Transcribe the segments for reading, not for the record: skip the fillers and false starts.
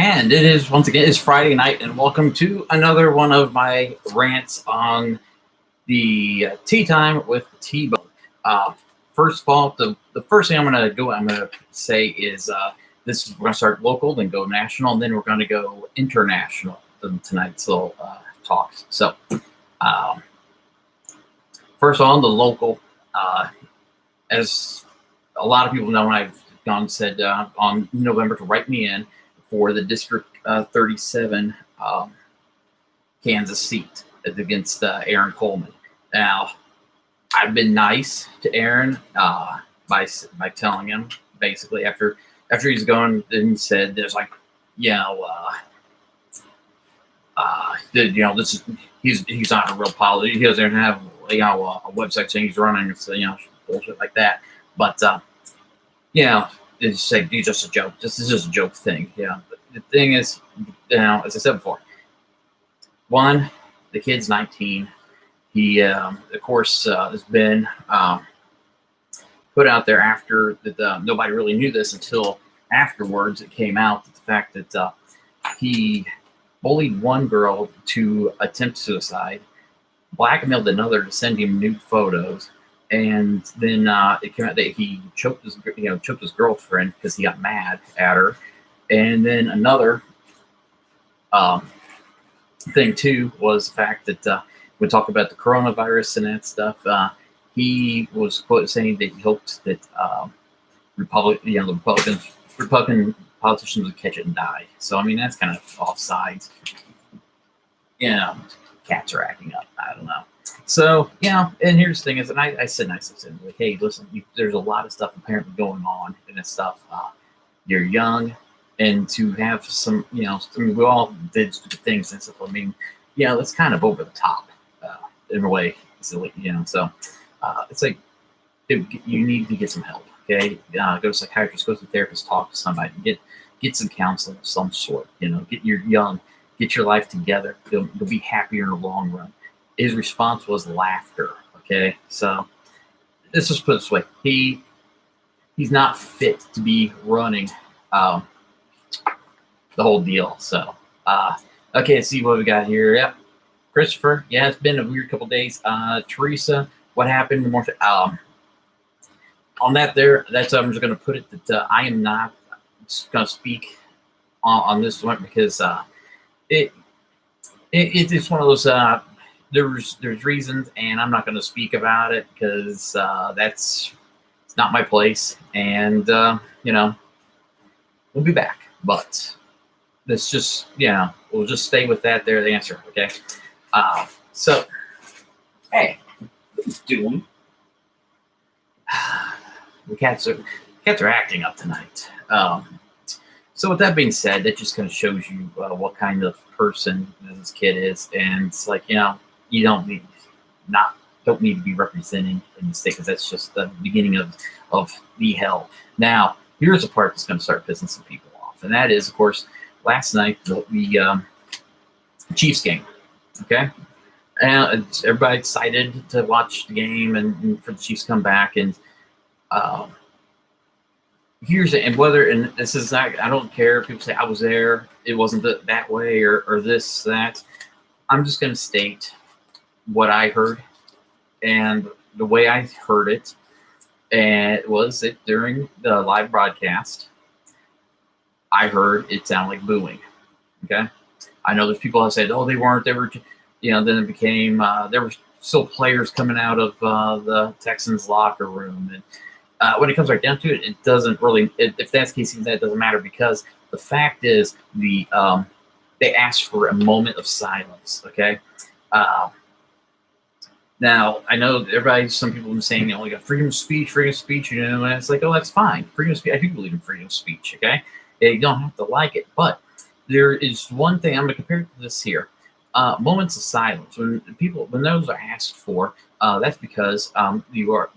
And it is, once again, it's Friday night, and welcome to another one of my rants on the tea time with T-Bone. First of all, the first thing I'm going to say is this is, we're going to start local, then go national, and then we're going to go international in tonight's little talk. So, first on the local, as a lot of people know, I've gone and said on November to write me in for the District 37 Kansas seat against Aaron Coleman. Now, I've been nice to Aaron by telling him basically after he's gone and said there's like, this is he's not a real politician. He doesn't have a website saying he's running, so bullshit like that. But it's like, it's just a joke. This is just a joke thing. Yeah. But the thing is, as I said before, one, the kid's 19. He, of course, has been put out there after that. Nobody really knew this until afterwards. It came out that the fact that he bullied one girl to attempt suicide, blackmailed another to send him nude photos. And then it came out that he choked his girlfriend because he got mad at her. And then another thing too was the fact that we talk about the coronavirus and that stuff. He was quoted saying that he hoped that Republican politicians would catch it and die. So I mean, that's kind of off sides. Cats are acting up. I don't know. So, and here's the thing is, and I said nicely to him, like, hey, listen, there's a lot of stuff apparently going on in this stuff. You're young, and to have some, we all did stupid things and stuff. I mean, that's kind of over the top in a way, silly, So, it's like, dude, you need to get some help, okay? Go to a psychiatrist, go to a therapist, talk to somebody, get some counseling of some sort. Get your life together. You'll be happier in the long run. His response was laughter. Okay, so let's just put it this way: he's not fit to be running the whole deal. So, okay, let's see what we got here. Yep, Christopher. Yeah, it's been a weird couple days. Teresa, what happened? More on that. That's I'm just going to put it that I am not going to speak on this one because it's one of those. There's reasons, and I'm not going to speak about it because it's not my place. And we'll be back. But let's just we'll just stay with that. There, the answer. Okay. So, hey, what are you doing? The cats are acting up tonight. So with that being said, that just kind of shows you what kind of person this kid is, and it's like you don't need to be representing in the state because that's just the beginning of the hell. Now, here's the part that's going to start pissing some people off, and that is, of course, last night the Chiefs game. Okay, and everybody excited to watch the game and for the Chiefs to come back, and this is not. I don't care if people say I was there. It wasn't that way or this that. I'm just going to state what I heard, and the way I heard it, and it was that during the live broadcast, I heard it sound like booing. Okay, I know there's people that said, "Oh, they weren't." They were, Then it became there were still players coming out of the Texans locker room, and when it comes right down to it, it doesn't really. If that's the case, that doesn't matter because the fact is they asked for a moment of silence. Okay. Now, I know some people have been saying, you got freedom of speech, and it's like, oh, that's fine. Freedom of speech, I do believe in freedom of speech, okay? You don't have to like it, but there is one thing, I'm going to compare it to this here. Moments of silence, when those are asked for, that's because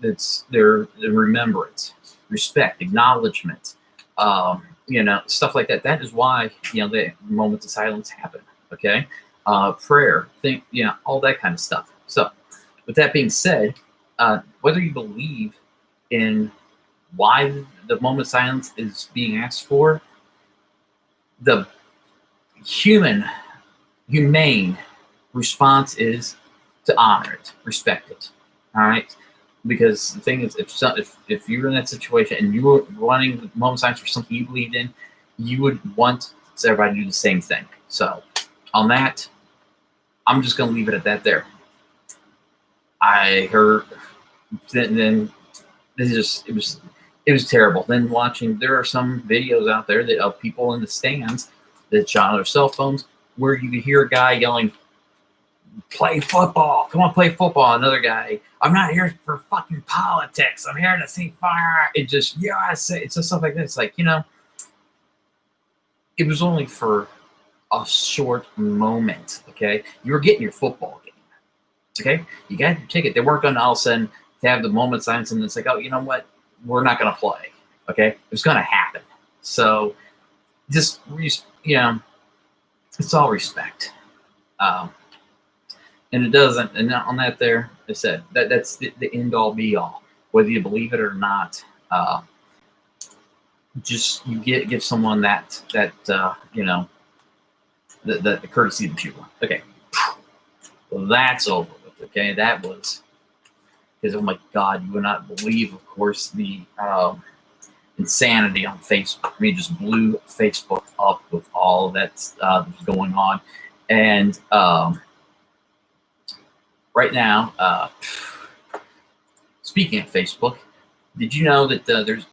it's their remembrance, respect, acknowledgement, stuff like that. That is why, the moments of silence happen, okay? Prayer, all that kind of stuff. So, with that being said, whether you believe in why the moment of silence is being asked for, the humane response is to honor it, respect it. All right. Because the thing is, if you're in that situation and you were running moment signs for something you believed in, you would want everybody to do the same thing. So on that, I'm just going to leave it at that there. I heard, then this is just, it was terrible. Then watching, there are some videos out there that of people in the stands that shot on their cell phones where you could hear a guy yelling, "Play football. Come on, play football." Another guy, "I'm not here for fucking politics. I'm here to see fire." It just, it's just stuff like this. Like, it was only for a short moment, okay? You were getting your football game, okay? You got your ticket. They weren't going to all of a sudden to have the moment signs and it's like, oh, you know what? We're not going to play, okay? It was going to happen. So just, it's all respect. And it doesn't, and on that there, I said, that's the end all be all. Whether you believe it or not, just you give someone that the courtesy that you want. Okay, well, that's over with. Okay, that was, because oh my God, you would not believe, of course, the insanity on Facebook. I mean, just blew Facebook up with all that's going on, and right now, speaking of Facebook, did you know that there's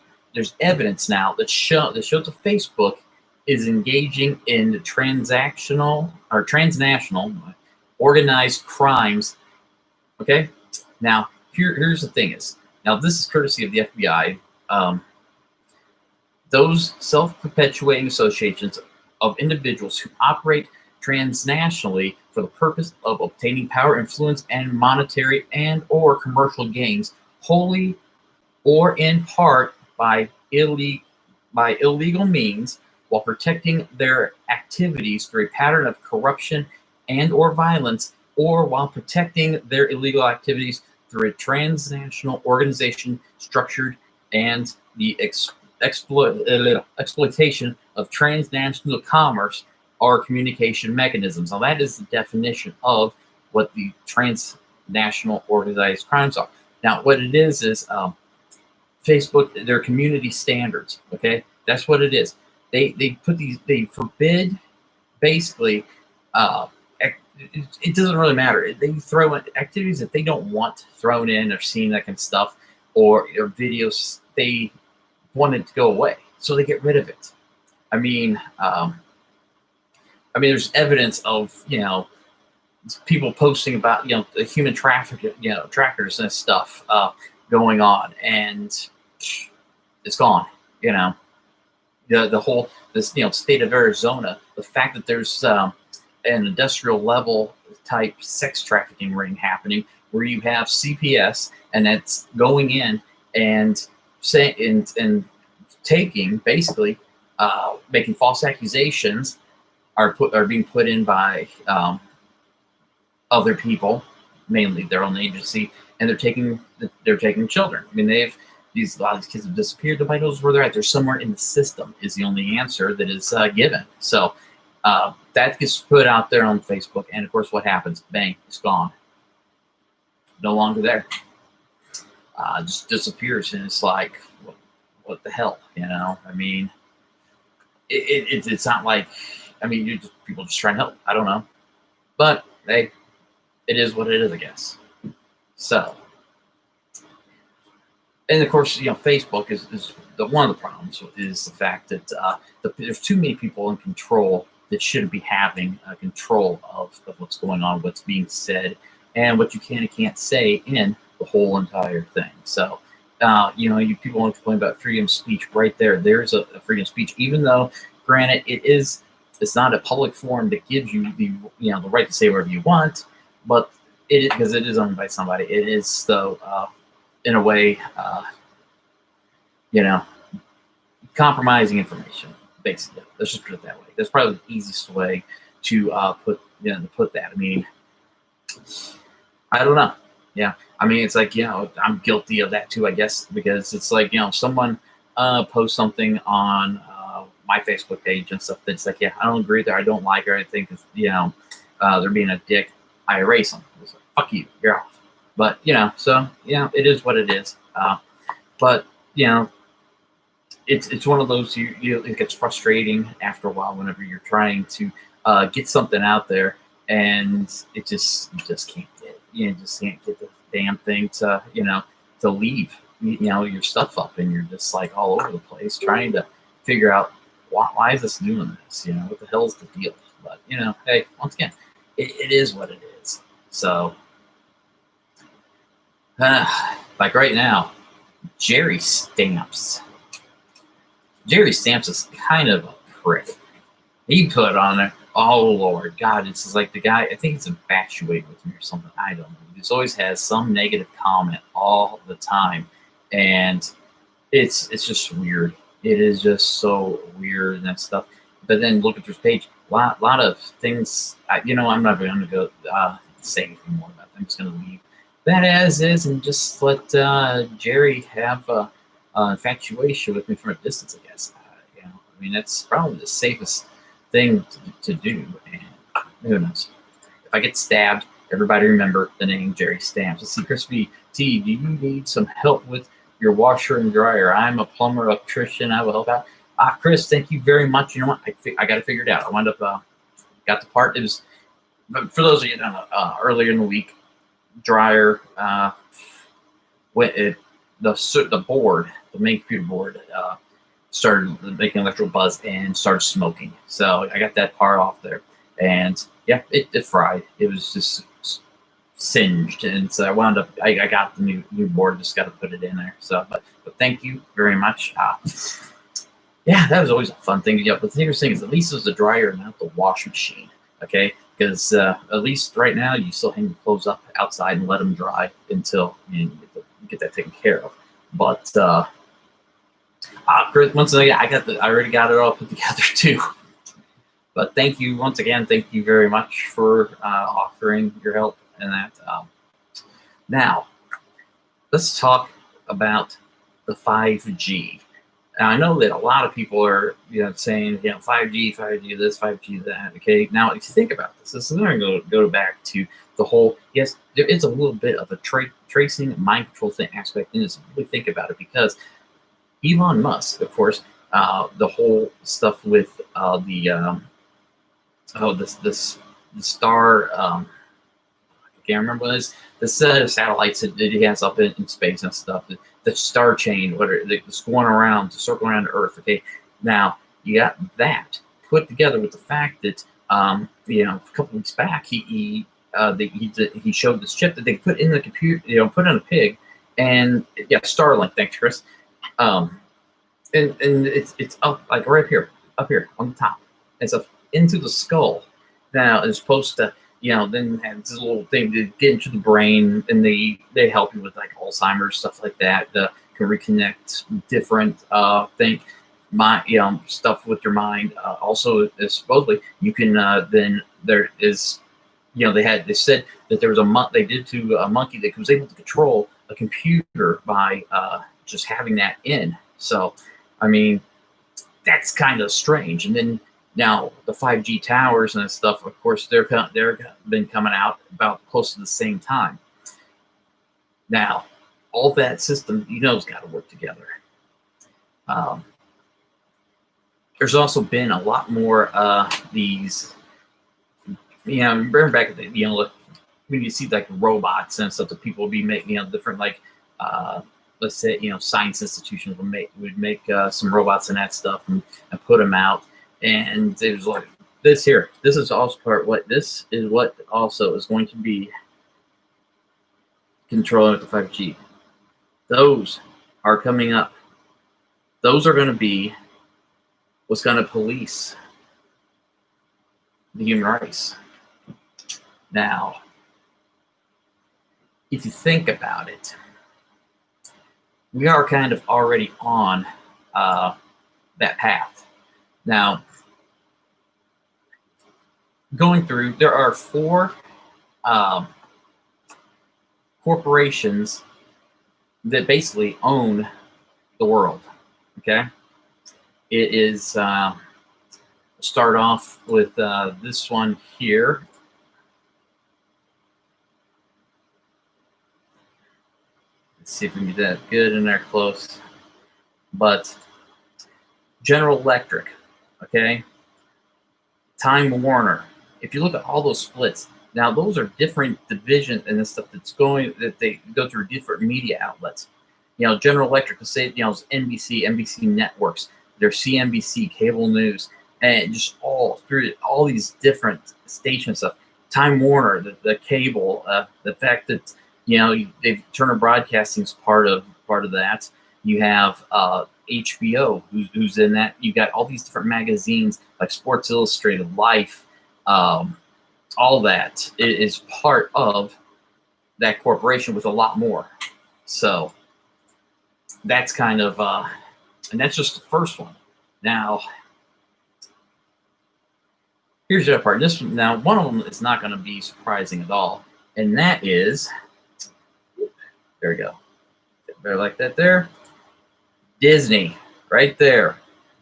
evidence now that shows that Facebook is engaging in transnational organized crimes? Okay, now here's the thing is, now this is courtesy of the FBI. Those self-perpetuating associations of individuals who operate transnationally for the purpose of obtaining power, influence, and monetary and or commercial gains, wholly or in part by illegal means, while protecting their activities through a pattern of corruption and or violence, or while protecting their illegal activities through a transnational organization structured and the exploitation of transnational commerce or communication mechanisms. Now, that is the definition of what the transnational organized crimes are. Now, what it is Facebook, their community standards. Okay, that's what it is. They put these. They forbid, basically. It doesn't really matter. They throw in activities that they don't want thrown in or seen, that kind of stuff, or videos they want it to go away, so they get rid of it. I mean, there's evidence of people posting about the human trafficking, trackers and stuff going on, and it's gone. The whole state of Arizona, the fact that there's an industrial level type sex trafficking ring happening where you have CPS and that's going in and saying and taking, basically making false accusations are being put in by other people, mainly their own agency, and they're taking children. I mean, a lot of these kids have disappeared. Nobody knows where they're at. They're somewhere in the system is the only answer that is given. So that gets put out there on Facebook, and of course, what happens? Bang, it's gone. No longer there. Just disappears, and it's like, what the hell? I mean, it's not like, people just trying to help. I don't know, but hey, it is what it is, I guess. So, and of course, Facebook is one of the problems is the fact that there's too many people in control that shouldn't be having control of what's going on, what's being said, and what you can and can't say in the whole entire thing. So, you people want to complain about freedom of speech. Right there's a freedom of speech, even though, granted, it's not a public forum that gives you the the right to say whatever you want, but because it is owned by somebody, it is though in a way compromising information. Basically, let's just put it that way. That's probably the easiest way to put that. I mean, I don't know. Yeah, it's like I'm guilty of that too, I guess, because it's like someone posts something on my Facebook page and stuff that's like, yeah, I don't agree with her, I don't like her, I think they're being a dick, I erase them. It's like, fuck you, you're off. But so it is what it is. But it's one of those it gets frustrating after a while whenever you're trying to get something out there, and you just can't get it. You just can't get the damn thing to to leave your stuff up, and you're just like all over the place trying to figure out why is this doing this? What the hell's the deal? But hey, once again, it is what it is. So like right now, Jerry Stamps. Jerry Stamps is kind of a prick. He put on there, oh Lord, God, it's just like the guy, I think he's infatuated with me or something. I don't know. He just always has some negative comment all the time. And it's just weird. It is just so weird and stuff. But then look at this page. A lot of things, I'm not going to go say anything more about that. I'm just going to leave that as is and just let Jerry have infatuation with me from a distance, I guess. I mean, that's probably the safest thing to do. And who knows? If I get stabbed, everybody remember the name Jerry Stamps. Let's see, Chris V. T, do you need some help with your washer and dryer? I'm a plumber, electrician. I will help out. Chris, thank you very much. You know what? I got it figured out. I wound up got the part. It was, but for those of you that don't know, earlier in the week, dryer the board, the main computer board, started making electrical buzz and started smoking. So I got that part off there, and yeah, it fried. It was just singed, and so I wound up. I got the new board. Just got to put it in there. So, but thank you very much. Yeah, that was always a fun thing to get. But the interesting is, at least it was the dryer, not the wash machine. Okay, because at least right now you still hang your clothes up outside and let them dry until you get that taken care of. But Chris, once again, I already got it all put together too. But thank you once again. Thank you very much for offering your help in that. Now, let's talk about the 5G. Now, I know that a lot of people are, saying, 5G this, 5G that. Okay. Now, if you think about this is going to go back to the whole. Yes, there is a little bit of a tracing mind control thing aspect in this. If you really think about it, because Elon Musk, of course, the whole stuff with the star. I can't remember what it is. The set of satellites that he has up in space and stuff. The star chain, that's going around to circle around the Earth. Okay, now you got that put together with the fact that a couple weeks back he showed this chip that they put in the computer, put in a pig, and yeah, Starlink. Thanks, Chris. And it's up like right here, up here on the top. It's up into the skull. Now it's supposed to. Then have this little thing to get into the brain, and they help you with like Alzheimer's, stuff like that. Can reconnect different stuff with your mind. Also, supposedly you can then there is, they said that there was they did to a monkey that was able to control a computer by just having that in. So, I mean, that's kind of strange. And then. Now, the 5G towers and stuff, of course, they're been coming out about close to the same time. Now, all that system, has got to work together. There's also been a lot more these, remember back at the, when you see like robots and stuff that people would be making, different like, let's say, science institutions would make some robots and that stuff and put them out. And it was like this here. This is also this is what also is going to be controlling with the 5G. Those are coming up. Those are going to be what's going to police the human race. Now, if you think about it, we are kind of already on that path. Now, going through, there are 4 corporations that basically own the world. Okay, It is start off with this one here. Let's see if we can get that good in there close. But General Electric, okay? Time Warner. If you look at all those splits, now those are different divisions and the stuff that they go through different media outlets. General Electric will say, it's NBC Networks, their CNBC, cable news, and just all through all these different station stuff. Time Warner, the cable, the fact that Turner Broadcasting's part of that. You have HBO, who's in that. You got all these different magazines like Sports Illustrated, Life, all that is part of that corporation with a lot more. So that's kind of, and that's just the first one. Now, here's the other part. Now, one of them is not going to be surprising at all, and that is, there we go. Better like that there. Disney, right there.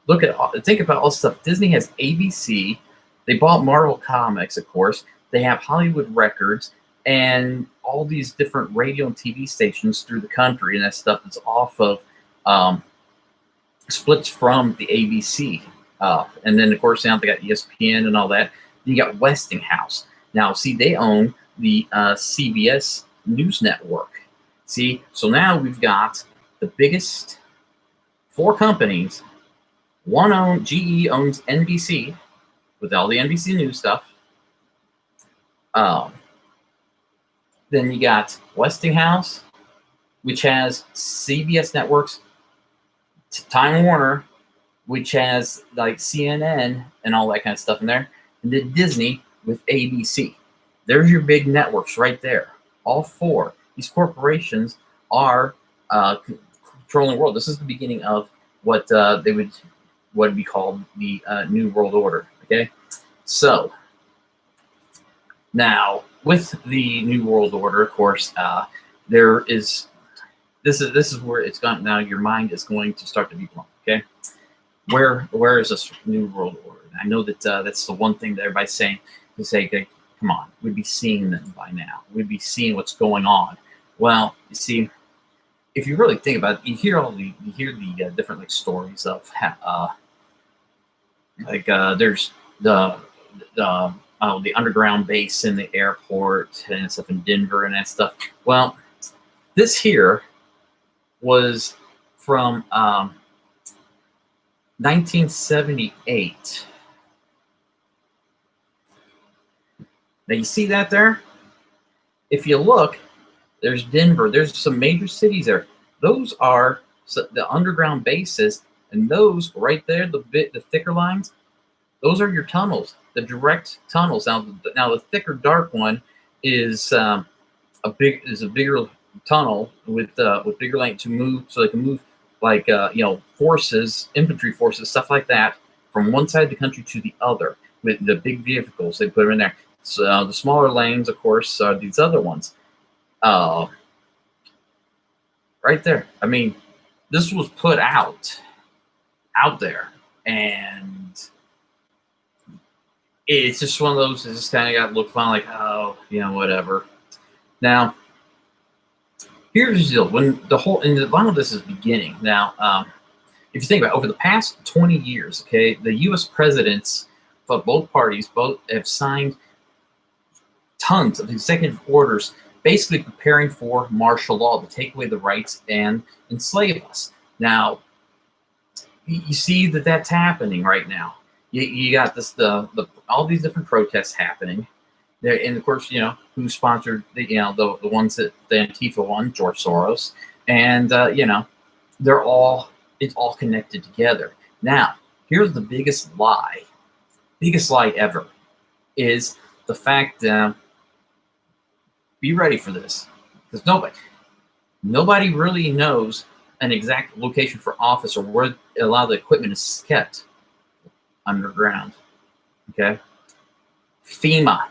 Think about all the stuff. Disney has ABC. They bought Marvel Comics, of course. They have Hollywood Records and all these different radio and TV stations through the country, and that stuff is off of splits from the ABC. And then, of course, now they got ESPN and all that. Then you got Westinghouse. Now, see, they own the CBS News Network. See, so now we've got the biggest 4 companies. GE owns NBC with all the NBC News stuff. Then you got Westinghouse, which has CBS Networks, Time Warner, which has like CNN and all that kind of stuff in there, and then Disney with ABC. There's your big networks right there. All 4. These corporations are controlling the world. This is the beginning of what would be called the New World Order. Okay, so now with the New World Order, of course, there is this is where it's gone. Now your mind is going to start to be blown. Okay, where is this New World Order? I know that that's the one thing that everybody's saying. They say, okay, come on, we'd be seeing them by now. We'd be seeing what's going on. Well, you see, if you really think about it, you hear the different like stories of there's the underground base in the airport and stuff in Denver and that stuff. Well, this here was from 1978. Now you see that there? If you look, there's Denver. There's some major cities there. Those are the underground bases, and those right there, the thicker lines, those are your tunnels, the direct tunnels. Now the thicker dark one is a bigger tunnel with bigger length to move, so they can move like forces, infantry forces, stuff like that, from one side of the country to the other with the big vehicles. They put them in there. So the smaller lanes, of course, are these other ones. Right there. I mean, this was put out there, and it's just one of those that just kind of got looked on like, oh, whatever. Now, here's the deal. When a lot of this is beginning. Now, if you think about it, over the past 20 years, okay, the U.S. presidents of both parties have signed tons of executive orders basically preparing for martial law to take away the rights and enslave us. Now, you see that that's happening right now. You got all these different protests happening there, and of course, who sponsored the ones that the Antifa one, George Soros, and it's all connected together. Now, here's the biggest lie ever, is the fact that be ready for this, because nobody really knows an exact location for office or where a lot of the equipment is kept underground. Okay, FEMA,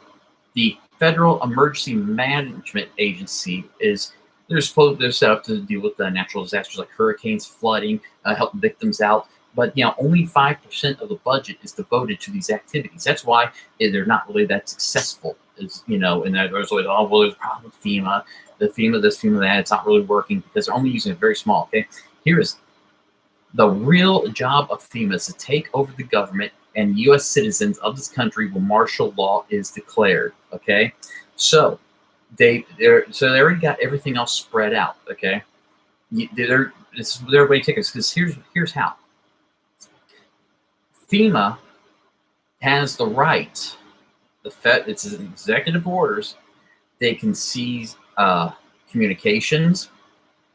the Federal Emergency Management Agency, they're set up to deal with the natural disasters like hurricanes, flooding, help victims out. but only 5% of the budget is devoted to these activities. That's why they're not really that successful. And there's always, oh, well, there's a problem with FEMA, the FEMA this, FEMA that. It's not really working because they're only using it very small. Okay, here is the real job of FEMA is to take over the government, and U.S. citizens of this country when martial law is declared. Okay, so they already got everything else spread out. Okay, this is what everybody takes, because here's how. FEMA has the right, it's executive orders, they can seize communications,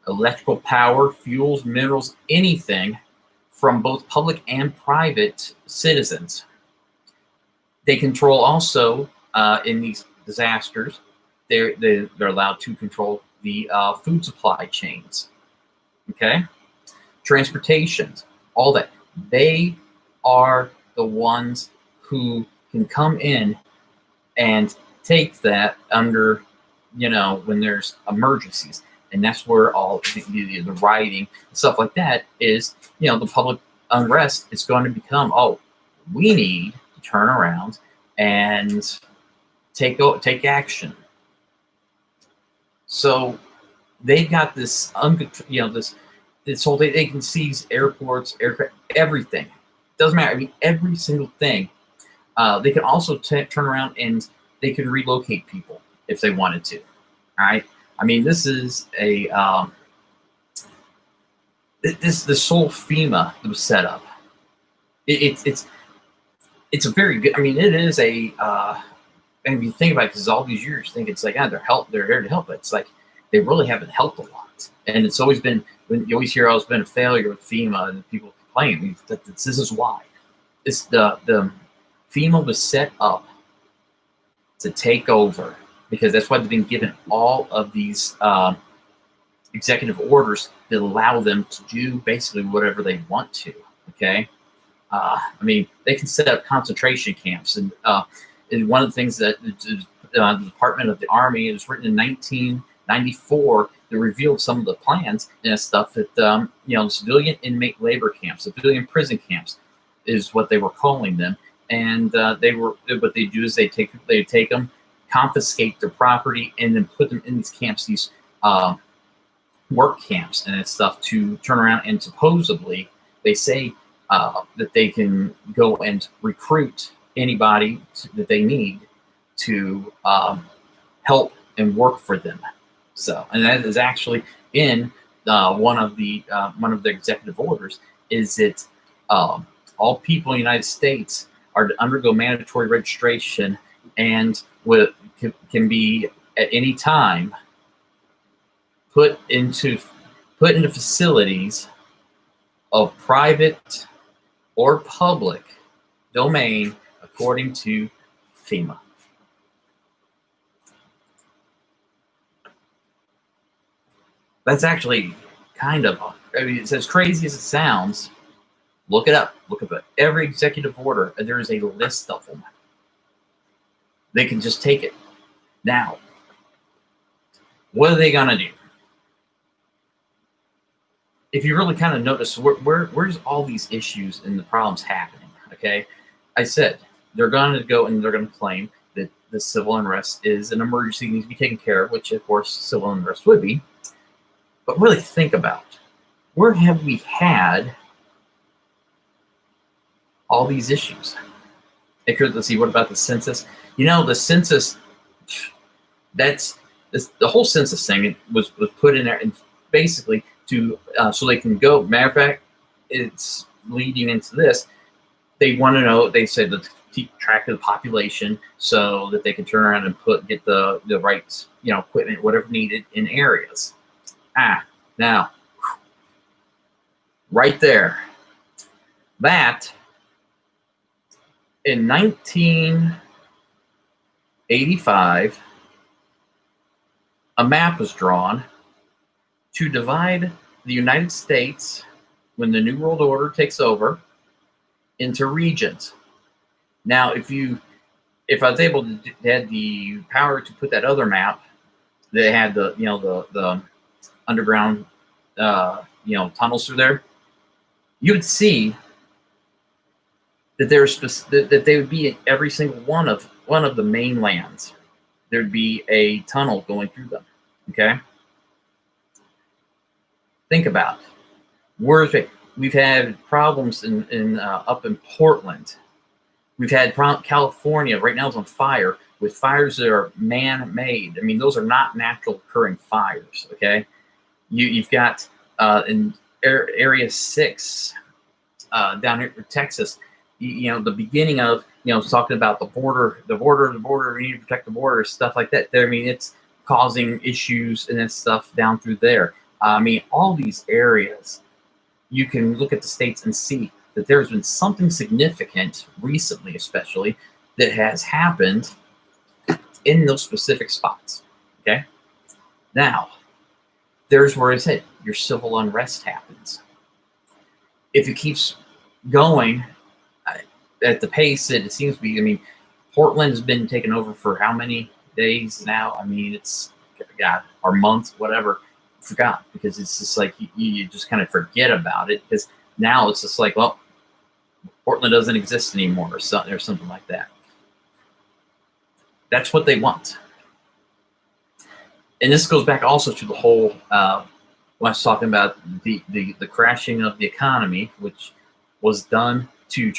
electrical power, fuels, minerals, anything from both public and private citizens. They control also, in these disasters, they're allowed to control the food supply chains, okay? Transportations, all that. They are the ones who can come in and take that under, when there's emergencies. And that's where all the rioting and stuff like that is, the public unrest is going to become, oh, we need to turn around and take action. So they've got this, this whole thing. They can seize airports, aircraft, everything. Doesn't matter. I mean, every single thing. They can also turn around and they can relocate people if they wanted to. All right. I mean, this is a this whole FEMA that was set up. It's a very good. I mean, it is a. And if you think about it, because all these years, you think it's like, they're here to help. But it's like they really haven't helped a lot. And it's always been, when you always hear, oh, it's been a failure with FEMA, and people complain. This is why. The FEMA was set up to take over, because that's why they've been given all of these executive orders that allow them to do basically whatever they want to. Okay, I mean, they can set up concentration camps, and one of the things that the Department of the Army, it was written in 1994, that revealed some of the plans and stuff that civilian inmate labor camps, civilian prison camps, is what they were calling them. And what they do is they take them, confiscate their property, and then put them in these camps, these work camps and stuff, to turn around and supposedly they say that they can go and recruit anybody that they need to help and work for them. So, and that is actually in one of the executive orders, is that all people in the United States are to undergo mandatory registration and can be at any time put into facilities of private or public domain according to FEMA. That's actually kind of, I mean, it's as crazy as it sounds. Look it up. Look up every executive order, and there is a list of them. They can just take it. Now, what are they gonna do? If you really kind of notice, where's all these issues and the problems happening? Okay, I said they're going to go and they're going to claim that the civil unrest is an emergency, needs to be taken care of, which of course civil unrest would be. But really think about, where have we had all these issues? Let's see, what about the census? The census, the whole census thing was put in there, and basically to so they can go. Matter of fact, it's leading into this. They want to know. They said to keep track of the population so that they can turn around and get the right equipment, whatever needed in areas. Now, right there, that in 1985, a map was drawn to divide the United States, when the New World Order takes over, into regions. Now, if I was able to had the power to put that other map, that had the underground tunnels through there, you would see that they would be in every single one of the mainlands. There'd be a tunnel going through them. Okay, think about it. Where's it? We've had problems in up in Portland. We've had California right now is on fire with fires that are man-made. I mean, those are not natural occurring fires. Okay, you've got in Area 6 down here in Texas. You know, the beginning of talking about the border. We need to protect the border, stuff like that. I mean, it's causing issues and that stuff down through there. I mean, all these areas. You can look at the states and see that there's been something significant recently, especially, that has happened in those specific spots. Okay? Now, there's where I said your civil unrest happens. If it keeps going at the pace that it seems to be, I mean, Portland's been taken over for how many days now? I mean, it's, God, or months, whatever. Forgot, because it's just like you just kind of forget about it, because now it's just like, well, Portland doesn't exist anymore, or something like that. That's what they want. And this goes back also to the whole when I was talking about the crashing of the economy, which was done to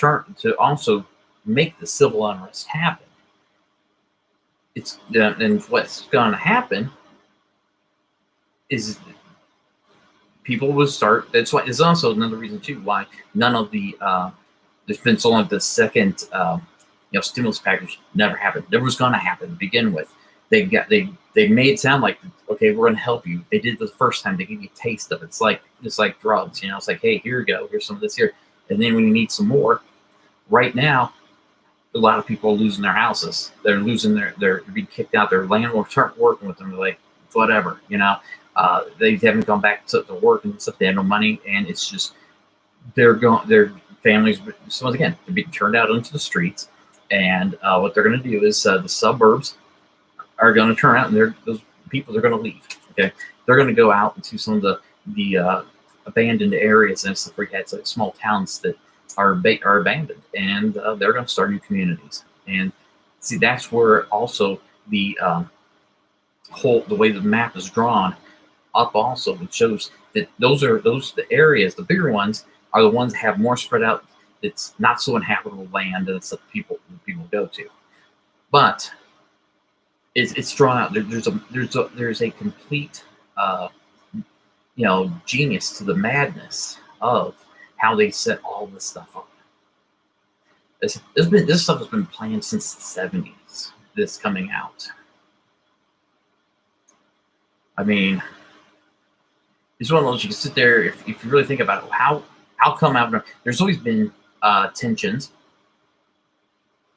also make the civil unrest happen. It's and what's going to happen is people will start. That's why. There's also another reason too why none of the there's been so long the second stimulus package never happened. Never was going to happen to begin with. They made it sound like, okay, we're going to help you. They did the first time. They gave you a taste of it. It's like drugs. It's like, hey, here you go. Here's some of this here. And then when you need some more, right now, a lot of people are losing their houses. They're losing they're being kicked out. Their landlords aren't working with them. They're like, whatever, they haven't gone back to work and stuff. They have no money, and it's just their families. So once again, they're being turned out into the streets, and what they're going to do is the suburbs are going to turn out, and those people are going to leave. Okay, they're going to go out into some of the abandoned areas and stuff where you had like small towns that are abandoned, and they're going to start new communities. And see, that's where also the the way the map is drawn up also, it shows that the areas, the bigger ones, are the ones that have more spread out. It's not so inhabitable land, and it's the people go to. But it's drawn out. There's a complete genius to the madness of how they set all this stuff up. This stuff has been planned since the 70s. This coming out. I mean, it's one of those you can sit there if you really think about it. How come there's always been tensions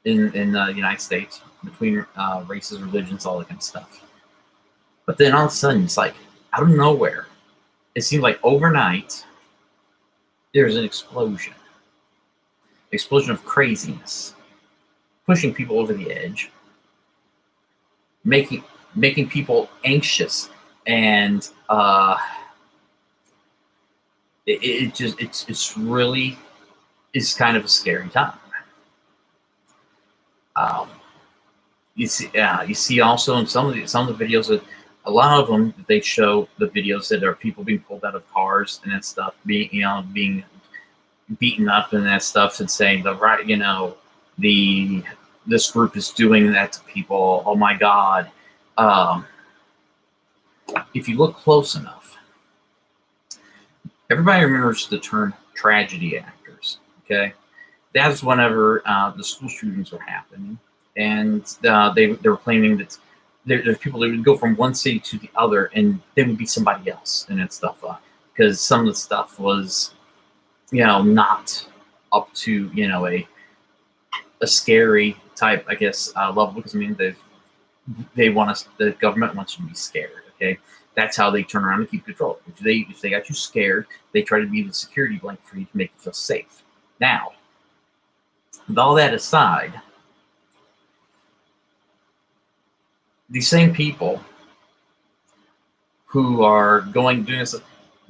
in the United States between races, religions, all that kind of stuff. But then all of a sudden, it's like out of nowhere, it seems like overnight there's an explosion of craziness, pushing people over the edge, making people anxious, and it's really is kind of a scary time. You see also in some of the videos that a lot of them they show the videos that are people being pulled out of cars and that stuff, being beaten up and that stuff, and saying this group is doing that to people. Oh my God. If you look close enough, everybody remembers the term tragedy actors. Okay, that's whenever the school shootings were happening, and they were claiming that there's people that would go from one city to the other, and they would be somebody else and that stuff, because some of the stuff was, not up to a scary type, I guess, level. Because I mean, they want us. The government wants you to be scared. Okay, that's how they turn around and keep control. If they got you scared, they try to be the security blanket for you to make you feel safe. Now, with all that aside, these same people who are doing this,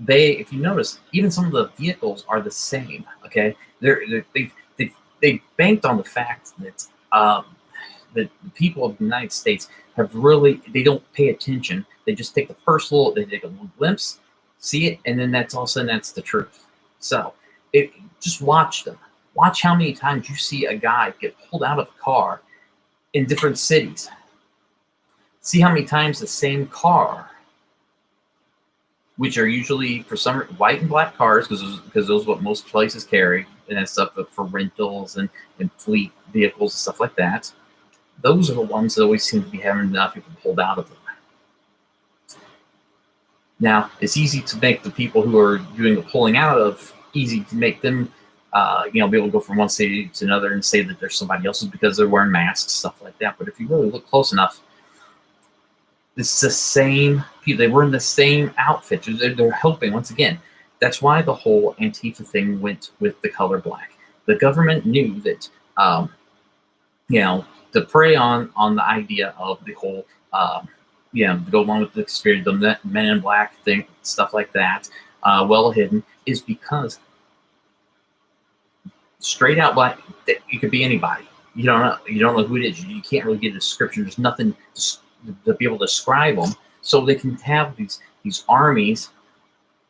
if you notice, even some of the vehicles are the same. Okay, they've they banked on the fact that the people of the United States have really, they don't pay attention. They just take the first little, they take a little glimpse, see it, and then that's all of a sudden that's the truth. So just watch them. Watch how many times you see a guy get pulled out of a car in different cities. See how many times the same car, which are usually for some white and black cars, because those are what most places carry, and that stuff for rentals and fleet vehicles and stuff like that. Those are the ones that always seem to be having people pulled out of them. Now, it's easy to make the people who are doing the pulling out of, easy to make them, be able to go from one city to another and say that there's somebody else's because they're wearing masks, stuff like that. But if you really look close enough, it's the same people. They were in the same outfit. They're helping. Once again, that's why the whole Antifa thing went with the color black. The government knew that, to prey on the idea of the whole, to go along with the experience, the Men in Black thing, stuff like that, well hidden, is because straight out black, it could be anybody. You don't know who it is. You can't really get a description. There's nothing to be able to describe them. So they can have these armies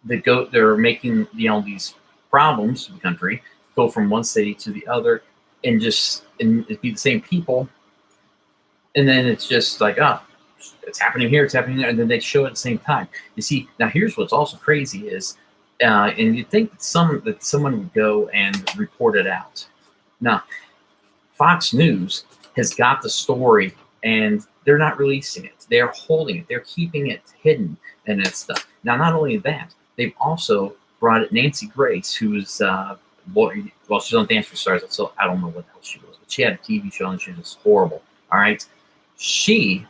that they're making these problems to the country, go from one city to the other, and it'd be the same people. And then it's just like, it's happening here, it's happening there, and then they show it at the same time. You see, now here's what's also crazy is, and you'd think that someone would go and report it out. Now, Fox News has got the story, and they're not releasing it. They're holding it. They're keeping it hidden and that stuff. Now, not only that, they've also brought it Nancy Grace, who's she's on Dance with Stars, so I don't know what else she was, but she had a TV show and she was horrible. All right, she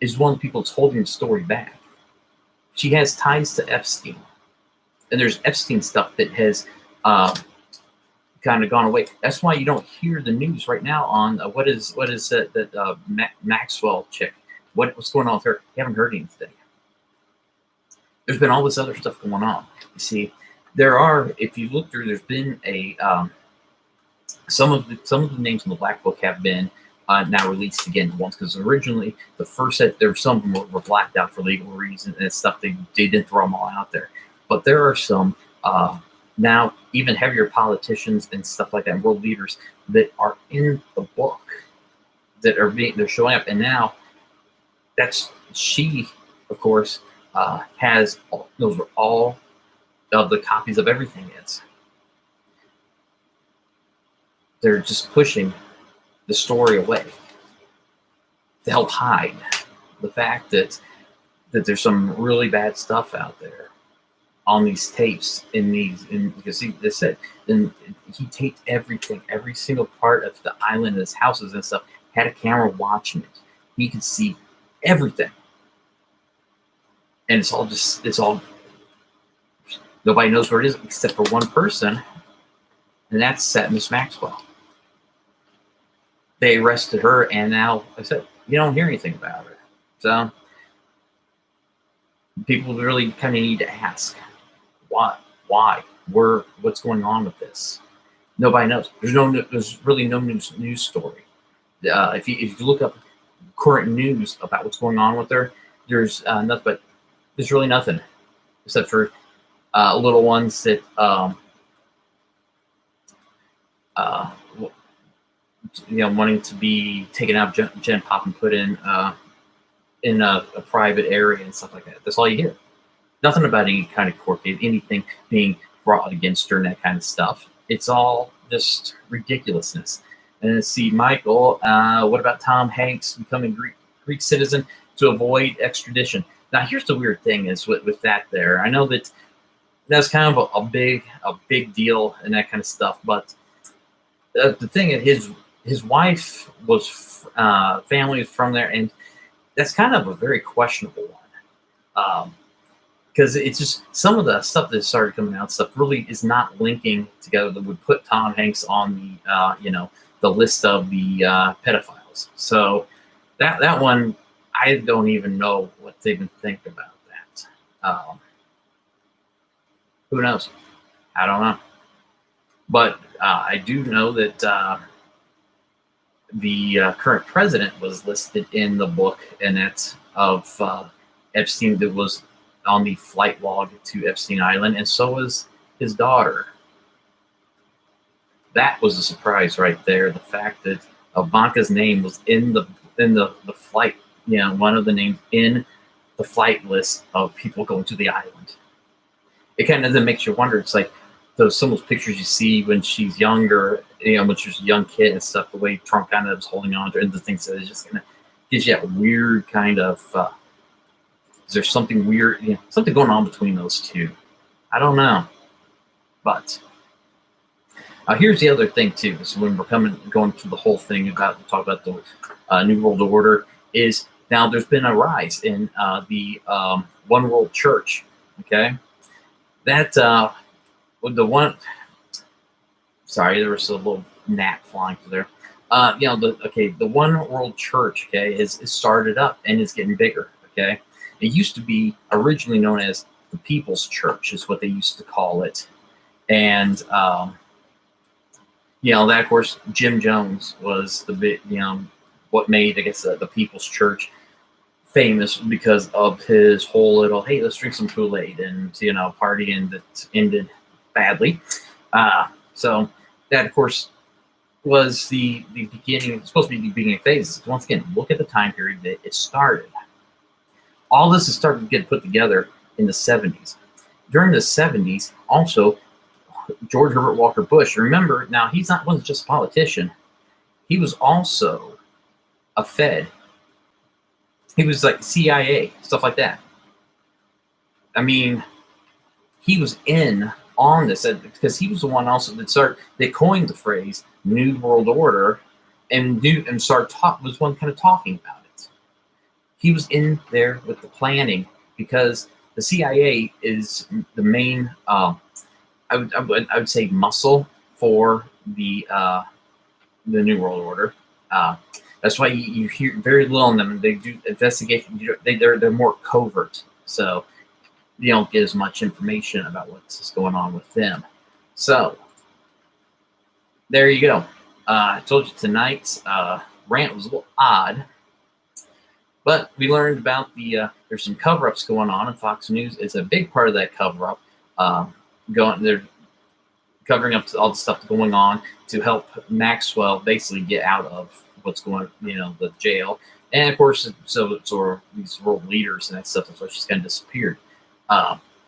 is one of the people that's holding the story back. She has ties to Epstein, and there's Epstein stuff that has kind of gone away. That's why you don't hear the news right now on what is that Maxwell chick. What's going on with her? You haven't heard anything. There's been all this other stuff going on. You see, if you look through, there's been some of the names in the Black Book have been now released again once, because originally the first set, there were some of them were blacked out for legal reasons and stuff. They didn't throw them all out there, but there are some now even heavier politicians and stuff like that, world leaders that are in the book that they're showing up, and now she, of course, has those are all of the copies of everything is. They're just pushing the story away to help hide the fact that there's some really bad stuff out there on these tapes because they said, and he taped everything, every single part of the island, his houses and stuff, had a camera watching it. He could see everything. And it's all nobody knows where it is except for one person, and that's Sept, Miss Maxwell. They arrested her, and now, like I said, you don't hear anything about her. So people really kind of need to ask, why, what's going on with this? Nobody knows. There's really no news story. If you look up current news about what's going on with her, there's nothing. But there's really nothing except for little ones that wanting to be taken out of Gen Pop and put in a private area and stuff like that. That's all you hear. Nothing about any kind of court case, anything being brought against her and that kind of stuff. It's all just ridiculousness. And let's see, Michael, what about Tom Hanks becoming Greek citizen to avoid extradition? Now, here's the weird thing is with that there. I know that's kind of a big deal and that kind of stuff, but the thing is, his wife was family was from there, and that's kind of a very questionable one, because it's just some of the stuff that started coming out, stuff really is not linking together that would put Tom Hanks on the list of the pedophiles. So that one, I don't even know what to even think about that. Who knows? I don't know. But I do know that the current president was listed in the book, and that's of Epstein, that was on the flight log to Epstein Island, and so was his daughter. That was a surprise right there. The fact that Ivanka's name was in the flight, one of the names in the flight list of people going to the island. It kind of then makes you wonder. It's like some of those pictures you see when she's younger, when she's a young kid and stuff, the way Trump kind of was holding on to her, and the things that is just kind of gives you that weird kind of, is there something weird, something going on between those two? I don't know. But here's the other thing too, is when we're going through the whole thing about, talk about the New World Order, is now there's been a rise in the One World Church, okay? That, the one, sorry, there was a little gnat flying through there. The One World Church, okay, is started up and is getting bigger, okay? It used to be originally known as the People's Church, is what they used to call it. And, that, of course, Jim Jones was the bit, what made, I guess, the People's Church famous, because of his whole little, hey, let's drink some Kool-Aid and, partying that ended badly. So that, of course, was the beginning. It's supposed to be the beginning phases. Once again, look at the time period that it started. All this is starting to get put together in the 70s. During the 70s, also, George Herbert Walker Bush, remember, now he wasn't just a politician. He was also a Fed. He was like CIA, stuff like that. I mean, he was in on this, because he was the one also that coined the phrase New World Order, and was one kind of talking about it. He was in there with the planning, because the CIA is the main, I would say, muscle for the New World Order. That's why you hear very little on them. They do investigation. They're more covert, so you don't get as much information about what's going on with them. So there you go. I told you tonight's rant was a little odd, but we learned about there's some cover-ups going on, and Fox News is a big part of that cover-up. They're covering up all the stuff going on to help Maxwell basically get out of what's going, the jail. And of course, so these world leaders and that stuff, that's why she's kind of disappeared.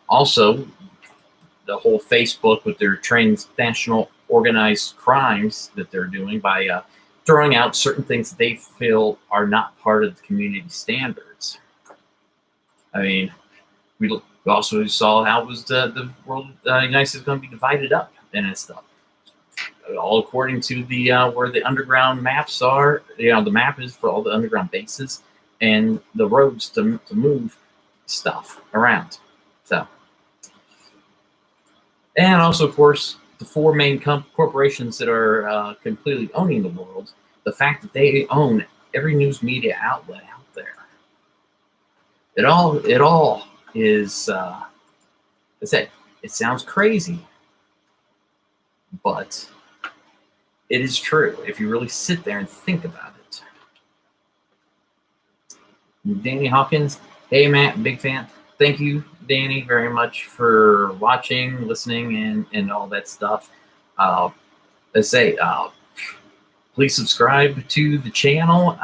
Also, the whole Facebook with their transnational organized crimes that they're doing by throwing out certain things that they feel are not part of the community standards. I mean, we also saw how it was the world, United States, going to be divided up and that stuff. All according to the where the underground maps are. The map is for all the underground bases and the roads to move stuff around. So, and also, of course, the four main corporations that are completely owning the world. The fact that they own every news media outlet out there. It all is. It sounds crazy, but it is true if you really sit there and think about it. Danny Hawkins, hey Matt, big fan. Thank you, Danny, very much for watching, listening, and all that stuff. Please subscribe to the channel,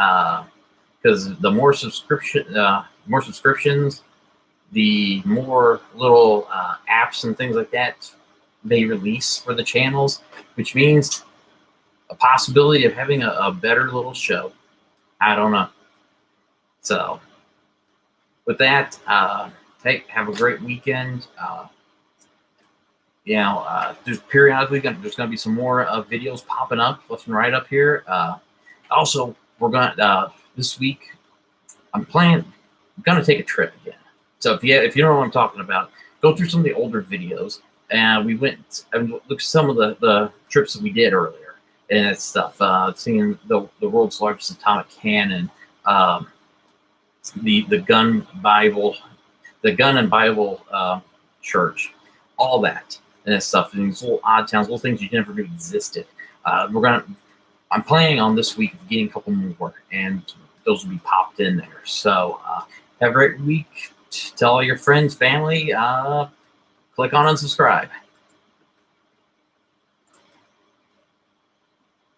because the more subscriptions, the more little apps and things like that they release for the channels, which means a possibility of having a better little show. I don't know. So with that, hey, have a great weekend. There's periodically there's going to be some more videos popping up left and right up here. Also, we're going to this week. I'm going to take a trip again. So if you don't know what I'm talking about, go through some of the older videos. And we went and looked at some of the trips that we did earlier and that stuff. Seeing the world's largest atomic cannon, the gun and Bible church, all that. and that stuff, and these little odd towns, little things you never knew existed. I'm planning on this week getting a couple more, and those will be popped in there. So have a great week. Tell all your friends, family. Click on unsubscribe.